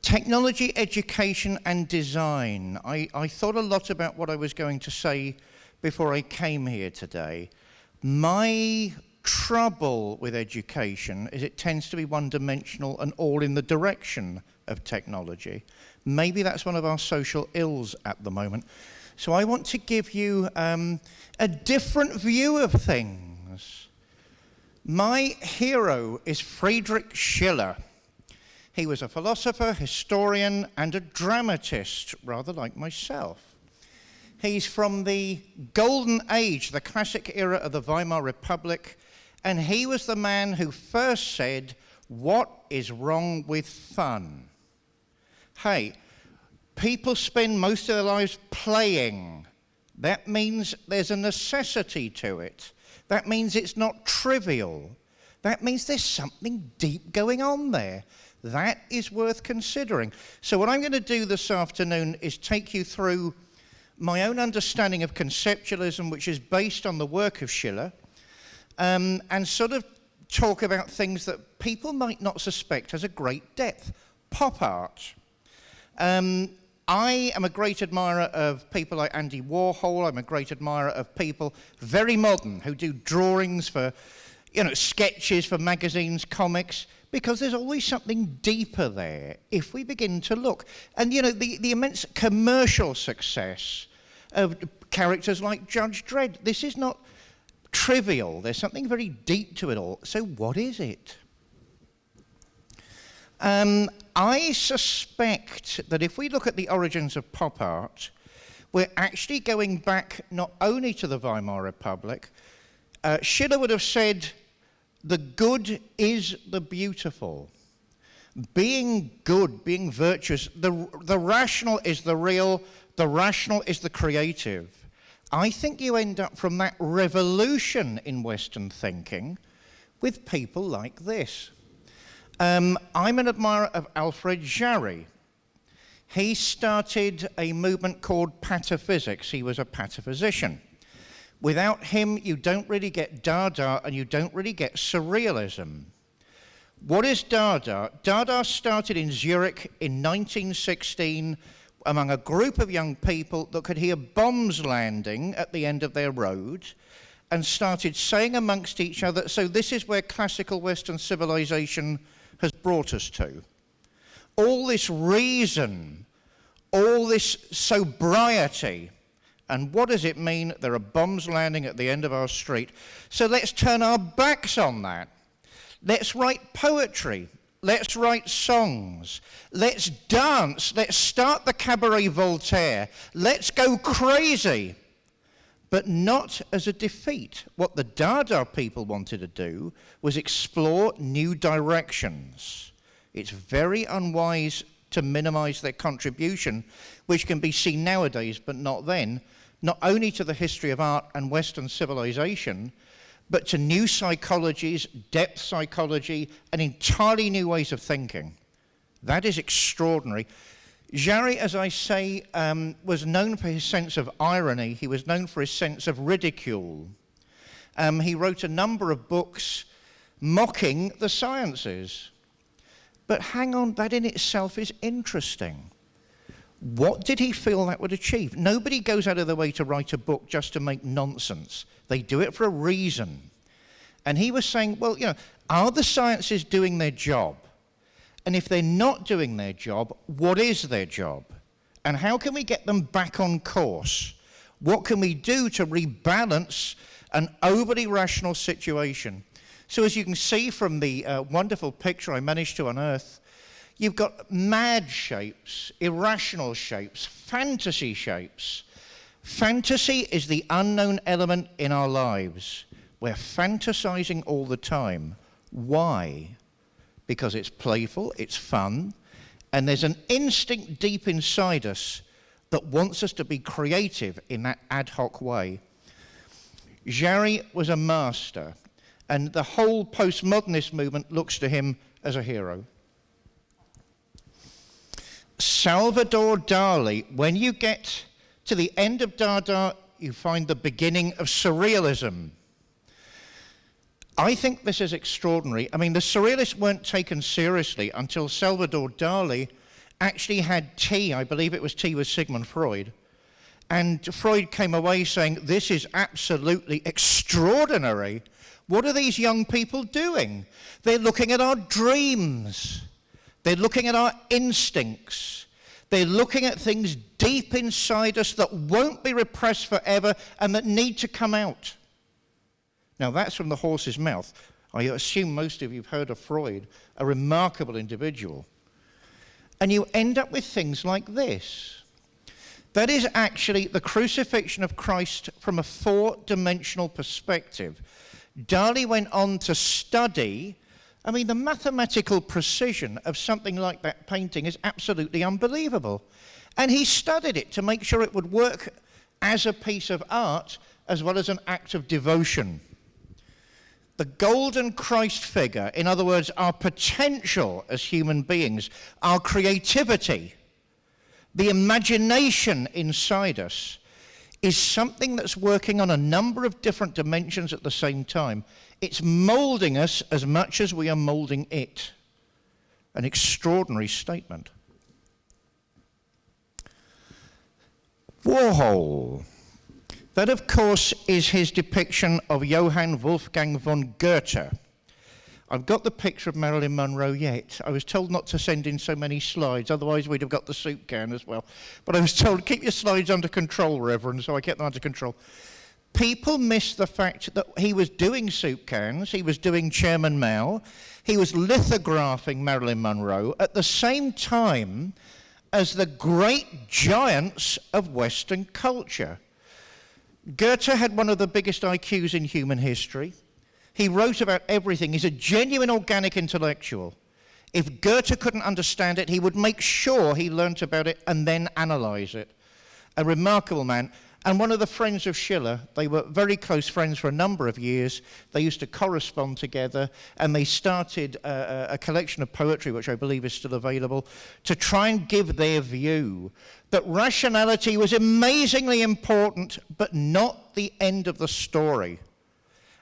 Technology, education, and design. I thought a lot about what I was going to say before I came here today. My trouble with education is it tends to be one-dimensional and all in the direction of technology. Maybe that's one of our social ills at the moment. So I want to give you a different view of things. My hero is Friedrich Schiller. He was a philosopher, historian, and a dramatist, rather like myself. He's from the golden age, the classic era of the Weimar Republic, and he was the man who first said, "What is wrong with fun?" Hey, people spend most of their lives playing. That means there's a necessity to it. That means it's not trivial. That means there's something deep going on there. That is worth considering. So what I'm going to do this afternoon is take you through my own understanding of conceptualism, which is based on the work of Schiller, and sort of talk about things that people might not suspect has a great depth. Pop art. I am a great admirer of people like Andy Warhol. I'm a great admirer of people very modern who do drawings for, sketches for magazines, comics, because there's always something deeper there if we begin to look. And, the immense commercial success of characters like Judge Dredd, this is not trivial. There's something very deep to it all. So what is it? I suspect that if we look at the origins of pop art, we're actually going back not only to the Weimar Republic. Schiller would have said, the good is the beautiful. Being good, being virtuous, the rational is the real, the rational is the creative. I think you end up from that revolution in Western thinking with people like this. I'm an admirer of Alfred Jarry. He started a movement called pataphysics. He was a pataphysician. Without him, you don't really get Dada and you don't really get surrealism. What is Dada? Dada started in Zurich in 1916 among a group of young people that could hear bombs landing at the end of their road and started saying amongst each other, so this is where classical Western civilization has brought us to. All this reason, all this sobriety. And what does it mean? There are bombs landing at the end of our street. So let's turn our backs on that. Let's write poetry. Let's write songs. Let's dance. Let's start the Cabaret Voltaire. Let's go crazy. But not as a defeat. What the Dada people wanted to do was explore new directions. It's very unwise to minimize their contribution, which can be seen nowadays, but not then, not only to the history of art and Western civilization, but to new psychologies, depth psychology, and entirely new ways of thinking. That is extraordinary. Jarry, as I say, was known for his sense of irony. He was known for his sense of ridicule. He wrote a number of books mocking the sciences. But hang on, that in itself is interesting. What did he feel that would achieve? Nobody goes out of their way to write a book just to make nonsense. They do it for a reason. And he was saying, well, are the sciences doing their job? And if they're not doing their job, what is their job? And how can we get them back on course? What can we do to rebalance an overly rational situation? So as you can see from the wonderful picture I managed to unearth, you've got mad shapes, irrational shapes, fantasy shapes. Fantasy is the unknown element in our lives. We're fantasizing all the time. Why? Because it's playful, it's fun, and there's an instinct deep inside us that wants us to be creative in that ad hoc way. Jarry was a master, and the whole postmodernist movement looks to him as a hero. Salvador Dali, when you get to the end of Dada, you find the beginning of surrealism. I think this is extraordinary. I mean, the surrealists weren't taken seriously until Salvador Dali actually had tea. I believe it was tea with Sigmund Freud. And Freud came away saying, this is absolutely extraordinary. What are these young people doing? They're looking at our dreams. They're looking at our instincts. They're looking at things deep inside us that won't be repressed forever and that need to come out. Now, that's from the horse's mouth. I assume most of you have heard of Freud, a remarkable individual. And you end up with things like this. That is actually the crucifixion of Christ from a four-dimensional perspective. Dali went on to study, I mean, the mathematical precision of something like that painting is absolutely unbelievable. And he studied it to make sure it would work as a piece of art as well as an act of devotion. The golden Christ figure, in other words, our potential as human beings, our creativity, the imagination inside us, is something that's working on a number of different dimensions at the same time. It's molding us as much as we are molding it. An extraordinary statement. Warhol. That, of course, is his depiction of Johann Wolfgang von Goethe. I've got the picture of Marilyn Monroe yet. I was told not to send in so many slides, otherwise we'd have got the soup can as well. But I was told, keep your slides under control, Reverend, so I kept them under control. People miss the fact that he was doing soup cans, he was doing Chairman Mao, he was lithographing Marilyn Monroe at the same time as the great giants of Western culture. Goethe had one of the biggest IQs in human history. He wrote about everything. He's a genuine organic intellectual. If Goethe couldn't understand it, he would make sure he learnt about it and then analyze it. A remarkable man. And one of the friends of Schiller. They were very close friends for a number of years. They used to correspond together, and they started a collection of poetry, which I believe is still available, to try and give their view that rationality was amazingly important, but not the end of the story.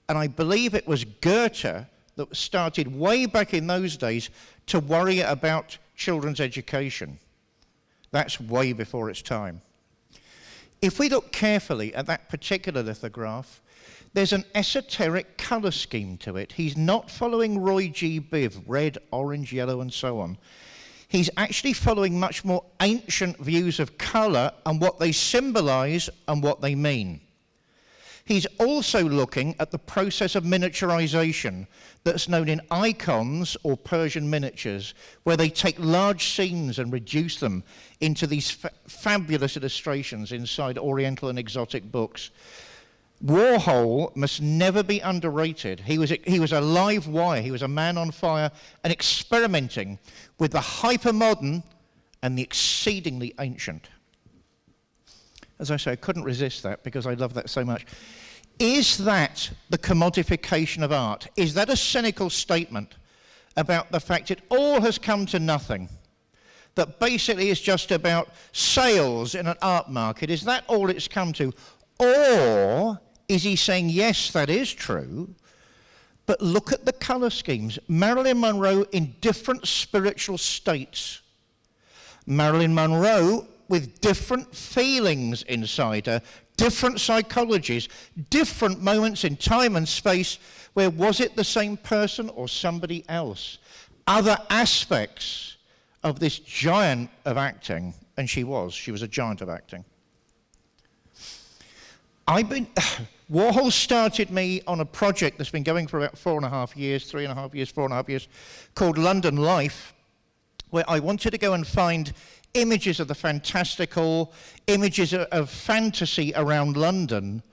And I believe it was Goethe that started way back in those days to worry about children's education. That's way before its time. If we look carefully at that particular lithograph, there's an esoteric colour scheme to it. He's not following Roy G. Biv, red, orange, yellow, and so on. He's actually following much more ancient views of colour and what they symbolise and what they mean. He's also looking at the process of miniaturization that's known in icons or Persian miniatures, where they take large scenes and reduce them into these fabulous illustrations inside Oriental and exotic books. Warhol must never be underrated. He was a live wire. He was a man on fire and experimenting with the hypermodern and the exceedingly ancient. As I say, I couldn't resist that because I love that so much. Is that the commodification of art? Is that a cynical statement about the fact it all has come to nothing? That basically it's just about sales in an art market? Is that all it's come to? Or is he saying, yes, that is true, but look at the colour schemes. Marilyn Monroe in different spiritual states. Marilyn Monroe with different feelings inside her, different psychologies, different moments in time and space where was it the same person or somebody else? Other aspects of this giant of acting, and she was a giant of acting. Warhol started me on a project that's been going for about 3.5 years, called London Life, where I wanted to go and find images of the fantastical, images of fantasy around London.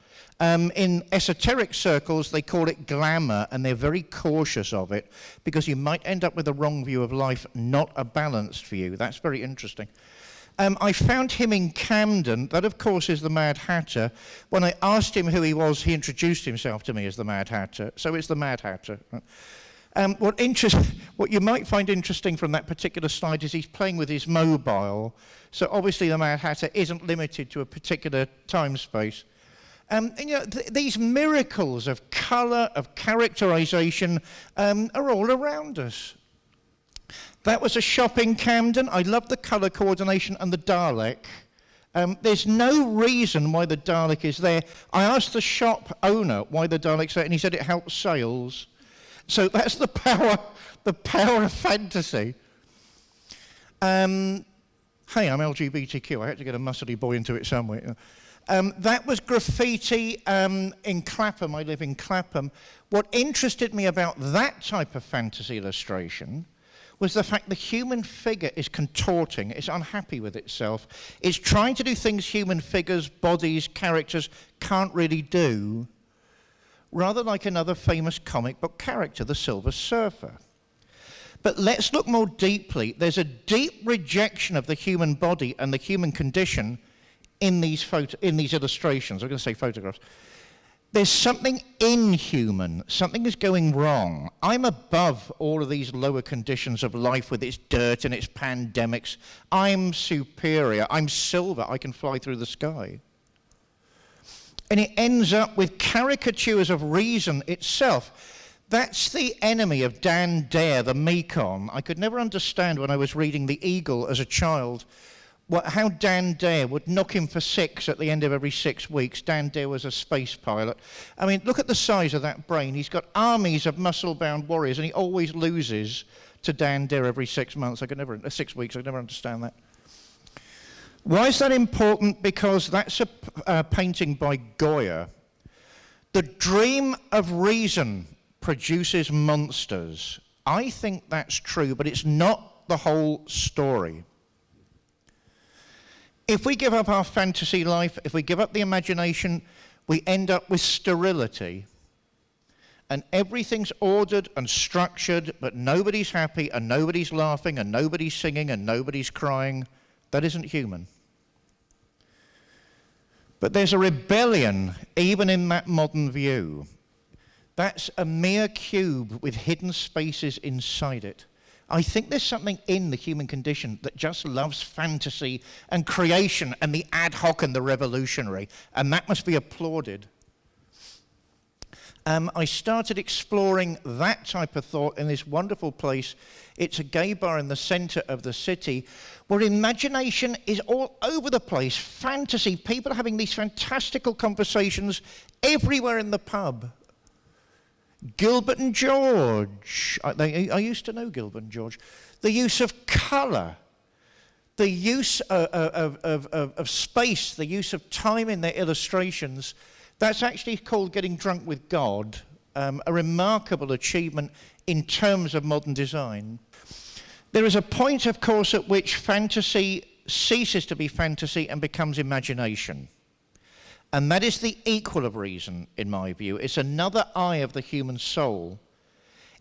In esoteric circles, they call it glamour, and they're very cautious of it, because you might end up with a wrong view of life, not a balanced view. That's very interesting. I found him in Camden. That, of course, is the Mad Hatter. When I asked him who he was, he introduced himself to me as the Mad Hatter. So it's the Mad Hatter. What you might find interesting from that particular slide is he's playing with his mobile. So obviously the Mad Hatter isn't limited to a particular time space. And these miracles of colour, of characterization, are all around us. That was a shop in Camden. I love the colour coordination and the Dalek. There's no reason why the Dalek is there. I asked the shop owner why the Dalek's there, and he said it helps sales. So that's the power of fantasy. Hey, I'm LGBTQ. I had to get a muscly boy into it somewhere. That was graffiti in Clapham. I live in Clapham. What interested me about that type of fantasy illustration was the fact the human figure is contorting, it's unhappy with itself, it's trying to do things human figures, bodies, characters can't really do, rather like another famous comic book character, the Silver Surfer. But let's look more deeply. There's a deep rejection of the human body and the human condition in these illustrations. I'm going to say photographs. There's something inhuman. Something is going wrong. I'm above all of these lower conditions of life with its dirt and its pandemics. I'm superior. I'm silver. I can fly through the sky. And it ends up with caricatures of reason itself. That's the enemy of Dan Dare, the Mekon. I could never understand when I was reading The Eagle as a child how Dan Dare would knock him for 6 at the end of every 6 weeks. Dan Dare was a space pilot. I mean, look at the size of that brain. He's got armies of muscle-bound warriors, and he always loses to Dan Dare every 6 months. 6 weeks. I could never understand that. Why is that important? Because that's a painting by Goya. The dream of reason produces monsters. I think that's true, but it's not the whole story. If we give up our fantasy life, if we give up the imagination, we end up with sterility. And everything's ordered and structured, but nobody's happy, and nobody's laughing, and nobody's singing, and nobody's crying. That isn't human. But there's a rebellion, even in that modern view. That's a mere cube with hidden spaces inside it. I think there's something in the human condition that just loves fantasy and creation and the ad hoc and the revolutionary, and that must be applauded. I started exploring that type of thought in this wonderful place. It's a gay bar in the center of the city where imagination is all over the place. Fantasy, people are having these fantastical conversations everywhere in the pub. Gilbert and George, I used to know Gilbert and George. The use of colour, the use of space, the use of time in their illustrations, that's actually called Getting Drunk with God, a remarkable achievement in terms of modern design. There is a point, of course, at which fantasy ceases to be fantasy and becomes imagination. And that is the equal of reason, in my view. It's another eye of the human soul.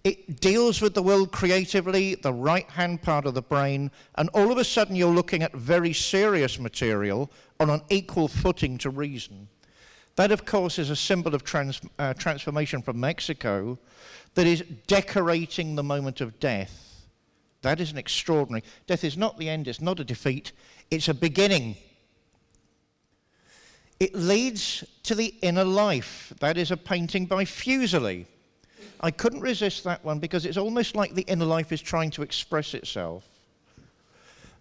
It deals with the world creatively, the right-hand part of the brain, and all of a sudden you're looking at very serious material on an equal footing to reason. That, of course, is a symbol of transformation from Mexico that is decorating the moment of death. That is an extraordinary. Death is not the end, it's not a defeat, it's a beginning. It leads to the inner life. That is a painting by Fuseli. I couldn't resist that one because it's almost like the inner life is trying to express itself.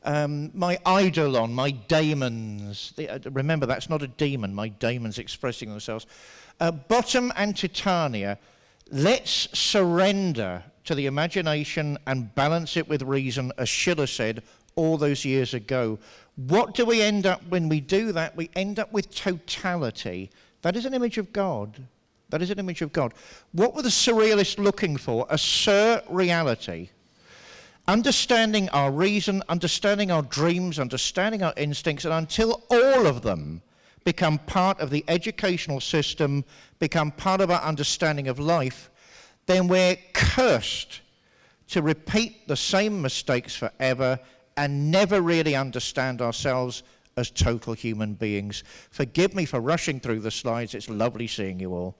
My eidolon, my daemons. Remember, that's not a demon. My daemons expressing themselves. Bottom and Titania. Let's surrender to the imagination and balance it with reason, as Schiller said all those years ago. What do we end up when we do that? We end up with totality. That is an image of God. That is an image of God. What were the surrealists looking for? A surreality. Understanding our reason, understanding our dreams, understanding our instincts, and until all of them become part of the educational system, become part of our understanding of life, then we're cursed to repeat the same mistakes forever and never really understand ourselves as total human beings. Forgive me for rushing through the slides. It's lovely seeing you all.